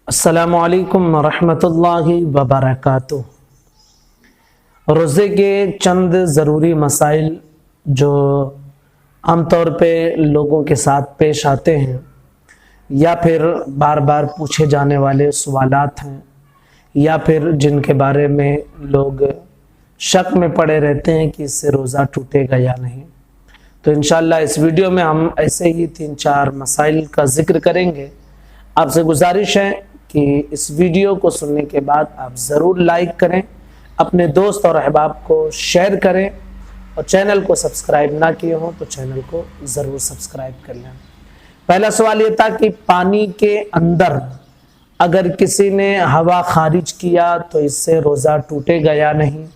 अस्सलामु अलैकुम रहमतुल्लाहि वबरकातुह। रोज़े के चंद ज़रूरी मसाइल जो आमतौर पे लोगों के साथ पेश आते हैं या फिर बार बार पूछे जाने वाले सवालात हैं या फिर जिनके बारे में लोग शक में पड़े रहते हैं कि इससे रोज़ा टूटेगा या नहीं, तो इंशाअल्लाह इस वीडियो में हम ऐसे ही 3-4 मसाइल का जिक्र करेंगे। आपसे गुजारिश है कि इस वीडियो को सुनने के बाद आप ज़रूर लाइक करें, अपने दोस्त और अहबाब को शेयर करें और चैनल को सब्सक्राइब ना किए हों तो चैनल को ज़रूर सब्सक्राइब कर लें। पहला सवाल ये था कि पानी के अंदर अगर किसी ने हवा खारिज किया तो इससे रोज़ा टूटेगा या नहीं।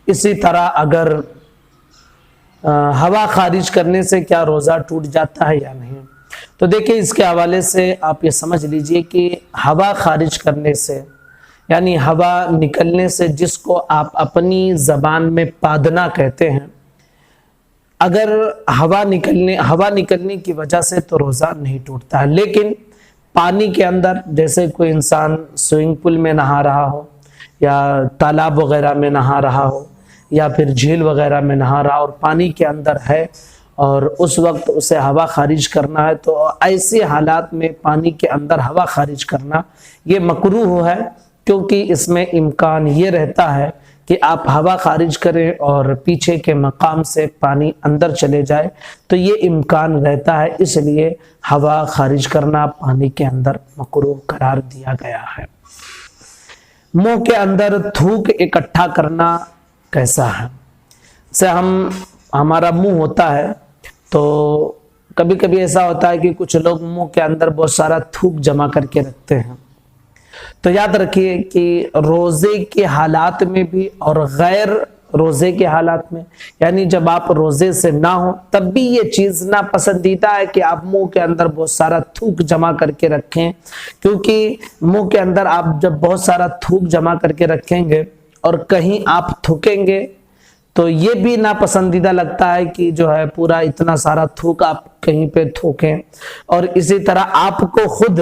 इसी तरह अगर हवा खारिज करने से क्या रोज़ा टूट जाता है या नहीं। तो देखिए, इसके हवाले से आप ये समझ लीजिए कि हवा खारिज करने से यानी हवा निकलने से, जिसको आप अपनी ज़बान में पादना कहते हैं, अगर हवा निकलने की वजह से तो रोज़ा नहीं टूटता है। लेकिन पानी के अंदर, जैसे कोई इंसान स्विमिंग पूल में नहा रहा हो या तालाब वगैरह में नहा रहा हो या फिर झील वगैरह में नहा रहा और पानी के अंदर है और उस वक्त उसे हवा खारिज करना है, तो ऐसे हालात में पानी के अंदर हवा खारिज करना ये मकरूह है, क्योंकि इसमें इम्कान ये रहता है कि आप हवा खारिज करें और पीछे के मकाम से पानी अंदर चले जाए, तो ये इम्कान रहता है। इसलिए हवा खारिज करना पानी के अंदर मकरूह करार दिया गया है। मुंह के अंदर थूक इकट्ठा करना कैसा है। से हमारा मुंह होता है तो कभी कभी ऐसा होता है कि कुछ लोग मुंह के अंदर बहुत सारा थूक जमा करके रखते हैं। तो याद रखिए कि रोज़े के हालात में भी और गैर रोज़े के हालात में, यानी जब आप रोज़े से ना हो तब भी ये चीज़ ना पसंदीदा है कि आप मुंह के अंदर बहुत सारा थूक जमा करके रखें, क्योंकि मुंह के अंदर आप जब बहुत सारा थूक जमा करके रखेंगे और कहीं आप थूकेंगे तो ये भी नापसंदीदा लगता है कि जो है पूरा इतना सारा थूक आप कहीं पे थूकें, और इसी तरह आपको खुद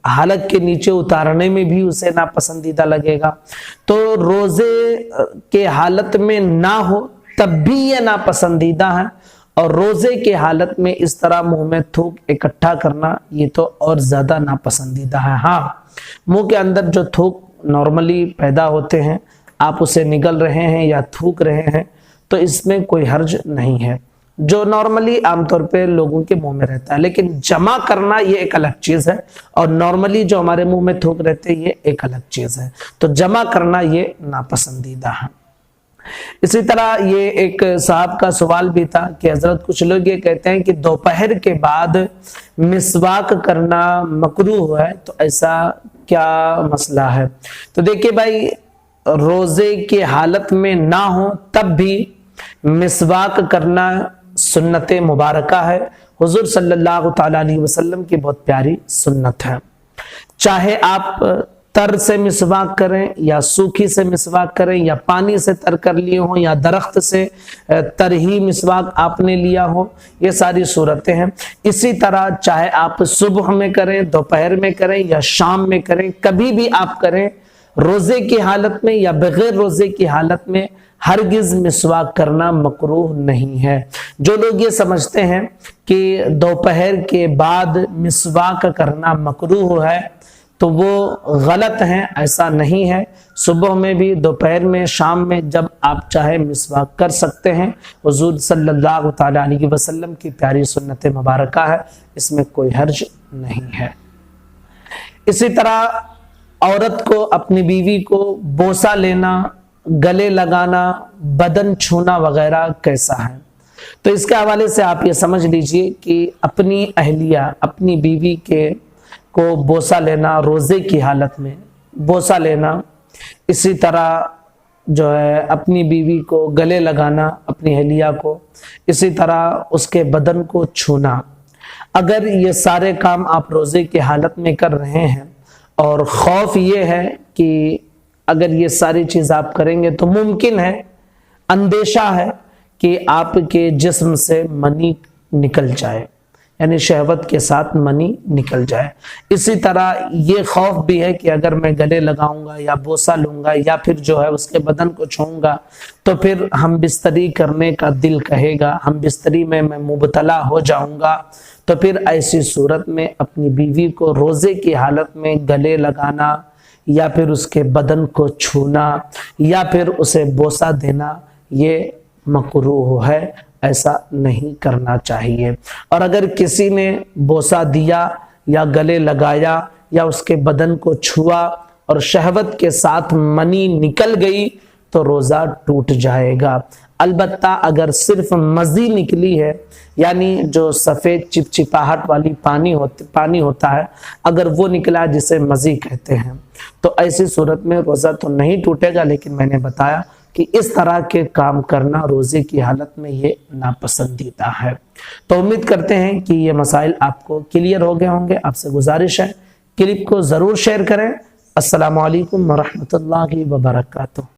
हलक के नीचे उतारने में भी उसे नापसंदीदा लगेगा। तो रोजे के हालत में ना हो तब भी ये नापसंदीदा है, और रोजे के हालत में इस तरह मुंह में थूक इकट्ठा करना ये तो और ज्यादा नापसंदीदा है। हाँ, मुंह के अंदर जो थूक नॉर्मली पैदा होते हैं, आप उसे निगल रहे हैं या थूक रहे हैं तो इसमें कोई हर्ज नहीं है, जो नॉर्मली आमतौर पे लोगों के मुंह में रहता है। लेकिन जमा करना ये एक अलग चीज है और नॉर्मली जो हमारे मुंह में थूक रहते हैं ये एक अलग चीज है। तो जमा करना ये नापसंदीदा है। इसी तरह ये एक साहब का सवाल भी था कि हजरत, कुछ लोग ये कहते हैं कि दोपहर के बाद मिसवाक करना मकरूह है, तो ऐसा क्या मसला है। तो देखिए भाई, रोजे की हालत में ना हो तब भी मिसवाक करना सुन्नत मुबारका है। हुजूर सल्लल्लाहु ताला अलैहि वसल्लम की बहुत प्यारी सुन्नत है। चाहे आप तर से मिसवाक करें या सूखी से मिसवाक करें या पानी से तर कर लिए हो या दरख्त से तर ही मिसवाक आपने लिया हो, ये सारी सूरतें हैं। इसी तरह चाहे आप सुबह में करें, दोपहर में करें या शाम में करें, कभी भी आप करें, रोजे की हालत में या बगैर रोजे की हालत में हरगिज मिसवाक करना मकरूह नहीं है। जो लोग ये समझते हैं कि दोपहर के बाद मिसवाक करना मकरूह है तो वो गलत हैं, ऐसा नहीं है। सुबह में भी, दोपहर में, शाम में, जब आप चाहे मिसवाक कर सकते हैं। हुजूर सल्लल्लाहु ताला अलैहि वसल्लम की प्यारी सुन्नत मुबारका है, इसमें कोई हर्ज नहीं है। इसी तरह औरत को अपनी बीवी को बोसा लेना, गले लगाना, बदन छूना वगैरह कैसा है। तो इसके हवाले से आप ये समझ लीजिए कि अपनी अहलिया, अपनी बीवी को बोसा लेना, रोजे की हालत में बोसा लेना, इसी तरह जो है अपनी बीवी को गले लगाना, अपनी अहलिया को, इसी तरह उसके बदन को छूना, अगर ये सारे काम आप रोजे की हालत में कर रहे हैं और खौफ ये है कि अगर ये सारी चीज आप करेंगे तो मुमकिन है, अंदेशा है कि आपके जिस्म से मनी निकल जाए, یعنی شہوت کے ساتھ منی نکل جائے۔ اسی طرح یہ خوف بھی ہے کہ اگر میں گلے لگاؤں گا یا بوسہ لوں گا یا پھر جو ہے اس کے بدن کو چھوؤں گا تو پھر ہم بستری کرنے کا دل کہے گا، ہم بستری میں مبتلا ہو جاؤں گا، تو پھر ایسی صورت میں اپنی بیوی کو روزے کی حالت میں گلے لگانا یا پھر اس کے بدن کو چھونا یا پھر اسے بوسہ دینا یہ مکروہ ہے، ایسا نہیں کرنا چاہیے۔ اور اگر کسی نے بوسہ دیا یا گلے لگایا یا اس کے بدن کو چھوا اور شہوت کے ساتھ منی نکل گئی تو روزہ ٹوٹ جائے گا۔ البتہ اگر صرف مزی نکلی ہے، یعنی جو سفید چپچپاہٹ والی پانی ہوتا ہے، اگر وہ نکلا جسے مزی کہتے ہیں تو ایسی صورت میں روزہ تو نہیں ٹوٹے گا، لیکن میں نے بتایا کہ اس طرح کے کام کرنا روزے کی حالت میں یہ ناپسندیدہ ہے۔ تو امید کرتے ہیں کہ یہ مسائل آپ کو کلیئر ہو گئے ہوں گے۔ آپ سے گزارش ہے کلپ کو ضرور شیئر کریں۔ السلام علیکم ورحمۃ اللہ وبرکاتہ۔